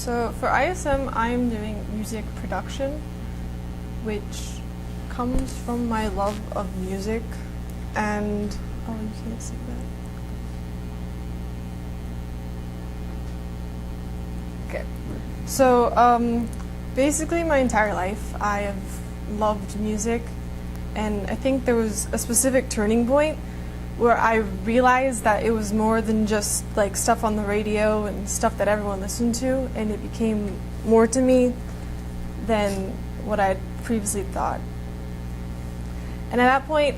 So for ISM, I'm doing music production, which comes from my love of music, and oh, you can't see that. Okay, so basically my entire life I have loved music, and I think there was a specific turning point where I realized that it was more than just like stuff on the radio and stuff that everyone listened to, and it became more to me than what I had previously thought. And at that point,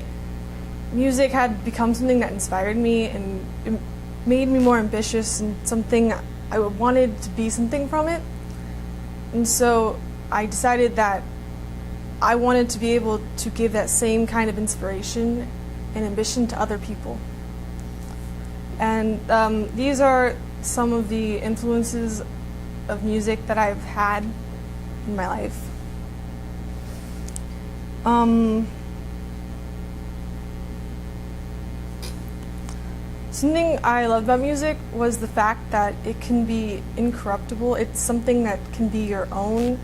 music had become something that inspired me, and it made me more ambitious and something I wanted to be something from it. And so I decided that I wanted to be able to give that same kind of inspiration and ambition to other people. And these are some of the influences of music that I've had in my life. Something I loved about music was the fact that it can be incorruptible. It's something that can be your own.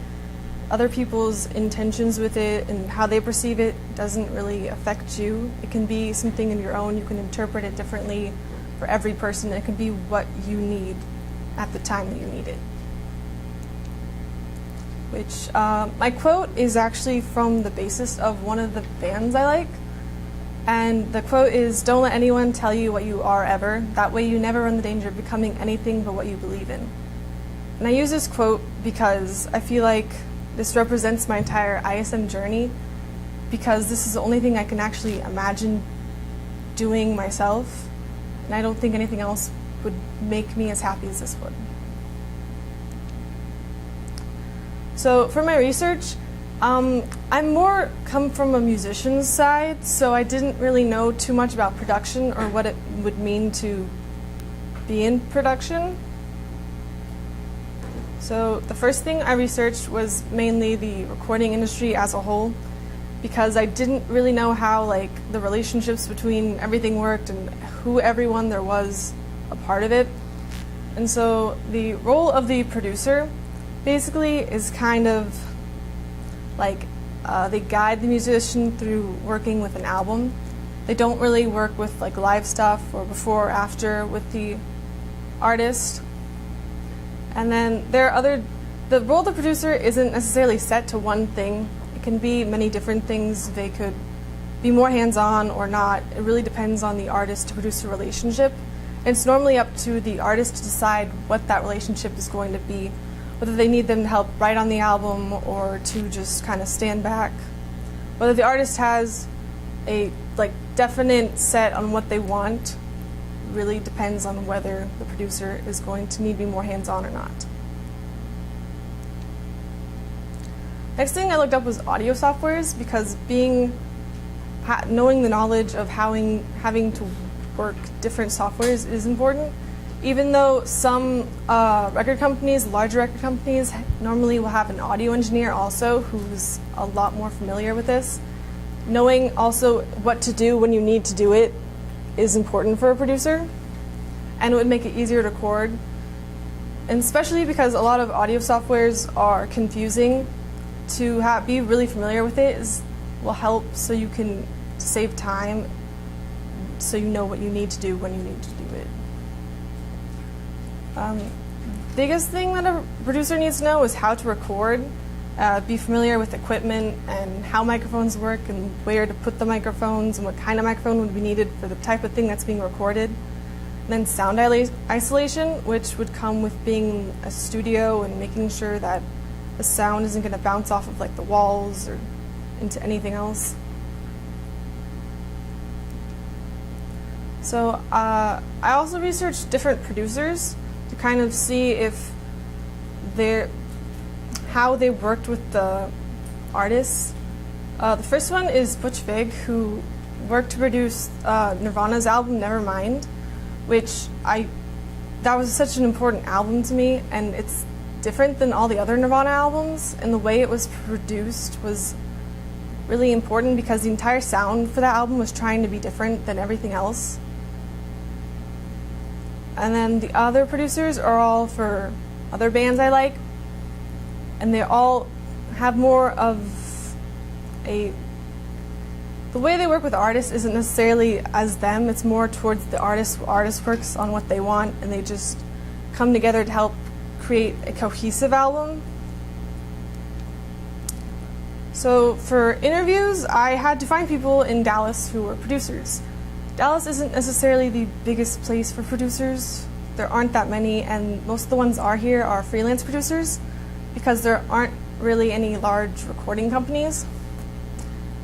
Other people's intentions with it and how they perceive it doesn't really affect you. It can be something of your own. You can interpret it differently for every person. It can be what you need at the time that you need it. Which, my quote is actually from the bassist of one of the bands I like. And the quote is, "Don't let anyone tell you what you are ever. That way you never run the danger of becoming anything but what you believe in." And I use this quote because I feel like this represents my entire ISM journey, because this is the only thing I can actually imagine doing myself, and I don't think anything else would make me as happy as this would. So for my research, I'm more come from a musician's side, so I didn't really know too much about production or what it would mean to be in production. So the first thing I researched was mainly the recording industry as a whole, because I didn't really know how the relationships between everything worked and who everyone there was a part of it. And so the role of the producer basically is kind of they guide the musician through working with an album. They don't really work with live stuff or before or after with the artist. And then the role of the producer isn't necessarily set to one thing. It can be many different things. They could be more hands-on or not. It really depends on the artist to producer relationship. And it's normally up to the artist to decide what that relationship is going to be, whether they need them to help write on the album or to just kind of stand back. Whether the artist has a definite set on what they want really depends on whether the producer is going to need to be more hands-on or not. Next thing I looked up was audio softwares, because knowing the knowledge of having to work different softwares is important. Even though some record companies, larger record companies, normally will have an audio engineer also who's a lot more familiar with this. Knowing also what to do when you need to do it is important for a producer, and it would make it easier to record. And especially because a lot of audio softwares are confusing, to be really familiar with it will help, so you can save time, so you know what you need to do when you need to do it. Biggest thing that a producer needs to know is how to record, be familiar with equipment and how microphones work and where to put the microphones and what kind of microphone would be needed for the type of thing that's being recorded. And then sound isolation, which would come with being a studio and making sure that the sound isn't going to bounce off of the walls or into anything else. So I also researched different producers to kind of see if how they worked with the artists. The first one is Butch Vig, who worked to produce Nirvana's album Nevermind, which that was such an important album to me, and it's different than all the other Nirvana albums, and the way it was produced was really important because the entire sound for that album was trying to be different than everything else. And then the other producers are all for other bands I like, and they all have more of a... The way they work with artists isn't necessarily as them, it's more towards the artist. Artist works on what they want, and they just come together to help create a cohesive album. So for interviews, I had to find people in Dallas who were producers. Dallas isn't necessarily the biggest place for producers. There aren't that many, and most of the ones here are freelance producers because there aren't really any large recording companies.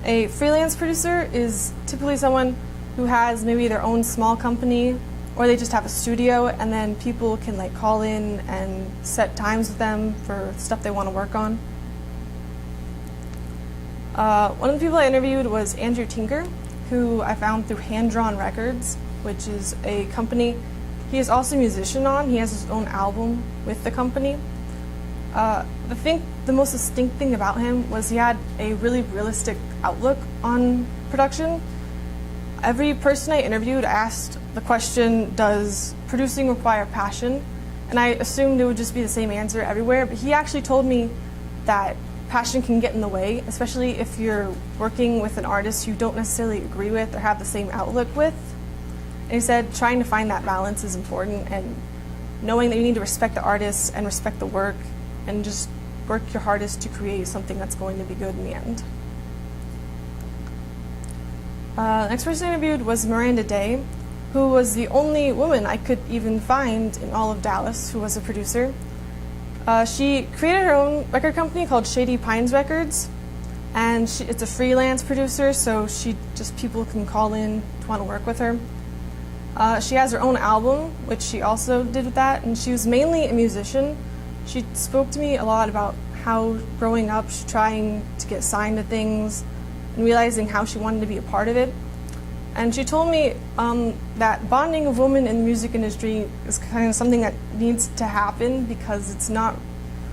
A freelance producer is typically someone who has maybe their own small company, or they just have a studio, and then people can like call in and set times with them for stuff they want to work on. One of the people I interviewed was Andrew Tinker, who I found through Hand Drawn Records, which is a company he is also a musician on. He has his own album with the company. The most distinct thing about him was he had a really realistic outlook on production. Every person I interviewed asked the question, does producing require passion? And I assumed it would just be the same answer everywhere, but he actually told me that passion can get in the way, especially if you're working with an artist you don't necessarily agree with or have the same outlook with. And he said trying to find that balance is important, and knowing that you need to respect the artist and respect the work and just work your hardest to create something that's going to be good in the end. The next person I interviewed was Miranda Day, who was the only woman I could even find in all of Dallas who was a producer. She created her own record company called Shady Pines Records, and it's a freelance producer, so people can call in to want to work with her. She has her own album, which she also did with that, and she was mainly a musician. She spoke to me a lot about how growing up, she's trying to get signed to things and realizing how she wanted to be a part of it. And she told me that bonding of women in the music industry is kind of something that needs to happen because it's not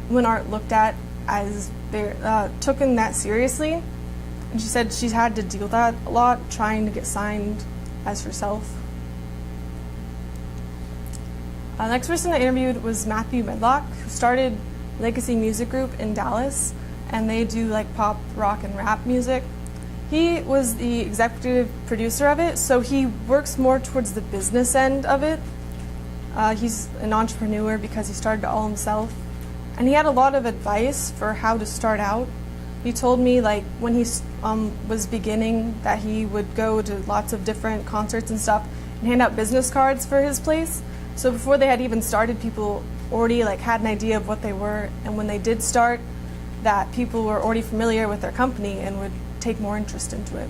women aren't looked at as they're taken that seriously. And she said she's had to deal with that a lot, trying to get signed as herself. The next person I interviewed was Matthew Medlock, who started Legacy Music Group in Dallas, and they do like pop, rock, and rap music. He was the executive producer of it, so he works more towards the business end of it. He's an entrepreneur because he started it all himself, and he had a lot of advice for how to start out. He told me like when he was beginning that he would go to lots of different concerts and stuff and hand out business cards for his place. So before they had even started, people already like had an idea of what they were, and when they did start, that people were already familiar with their company and would take more interest into it.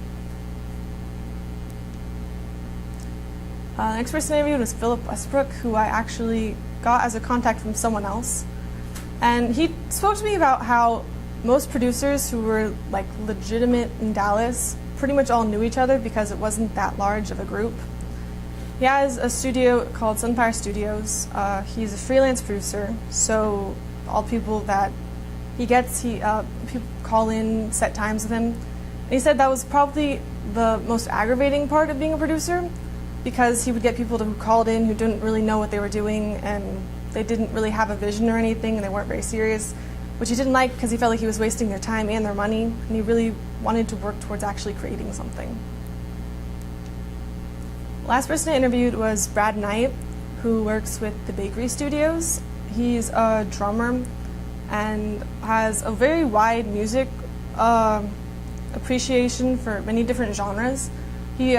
The next person I interviewed was Philip Westbrook, who I actually got as a contact from someone else. And he spoke to me about how most producers who were like legitimate in Dallas pretty much all knew each other because it wasn't that large of a group. He has a studio called Sunfire Studios. He's a freelance producer, so all people that he gets, people call in, set times with him. And he said that was probably the most aggravating part of being a producer, because he would get people who called in who didn't really know what they were doing, and they didn't really have a vision or anything, and they weren't very serious, which he didn't like because he felt like he was wasting their time and their money, and he really wanted to work towards actually creating something. Last person I interviewed was Brad Knight, who works with the Bakery Studios. He's a drummer and has a very wide music appreciation for many different genres. He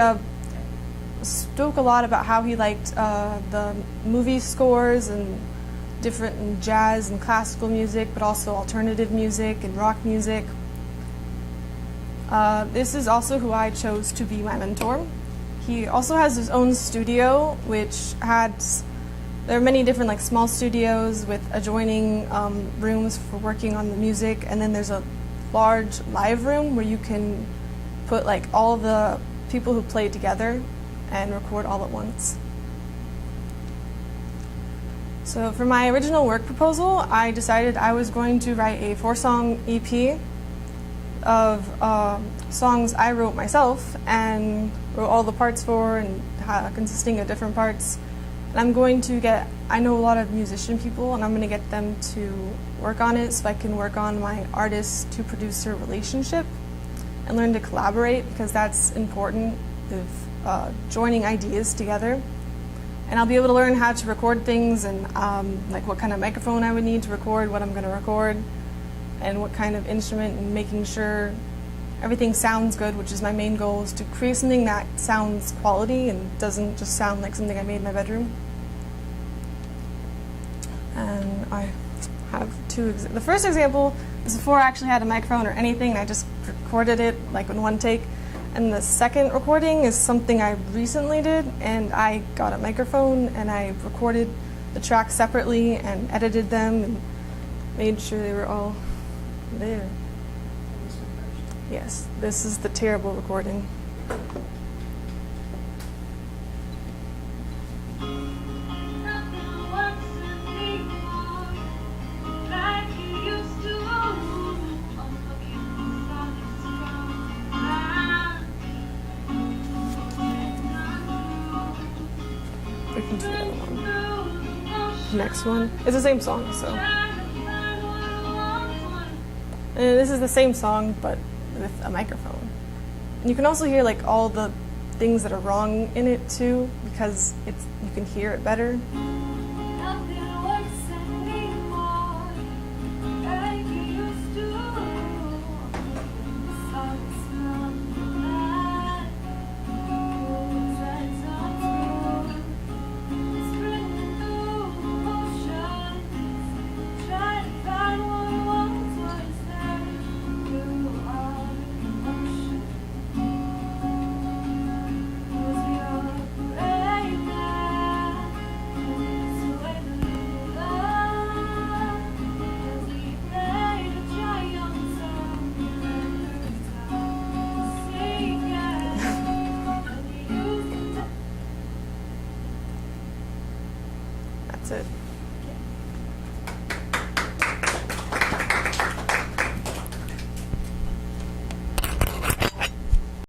spoke a lot about how he liked the movie scores and different jazz and classical music, but also alternative music and rock music. This is also who I chose to be my mentor. He also has his own studio, which there are many different like small studios with adjoining rooms for working on the music, and then there's a large live room where you can put like all the people who play together and record all at once. So for my original work proposal, I decided I was going to write a 4-song EP of songs I wrote myself and wrote all the parts for, and consisting of different parts. And I know a lot of musician people, and I'm going to get them to work on it so I can work on my artist to producer relationship and learn to collaborate, because that's important with joining ideas together. And I'll be able to learn how to record things and like what kind of microphone I would need to record what I'm going to record and what kind of instrument, and making sure everything sounds good, which is my main goal, is to create something that sounds quality and doesn't just sound like something I made in my bedroom. And I have the first example is before I actually had a microphone or anything. I just recorded it like in one take. And the second recording is something I recently did, and I got a microphone and I recorded the tracks separately and edited them and made sure they were all there. Yes, this is the terrible recording. We can do the other one. Next one. It's the same song, so. And this is the same song, but with a microphone. And you can also hear like all the things that are wrong in it too, because you can hear it better. That's it.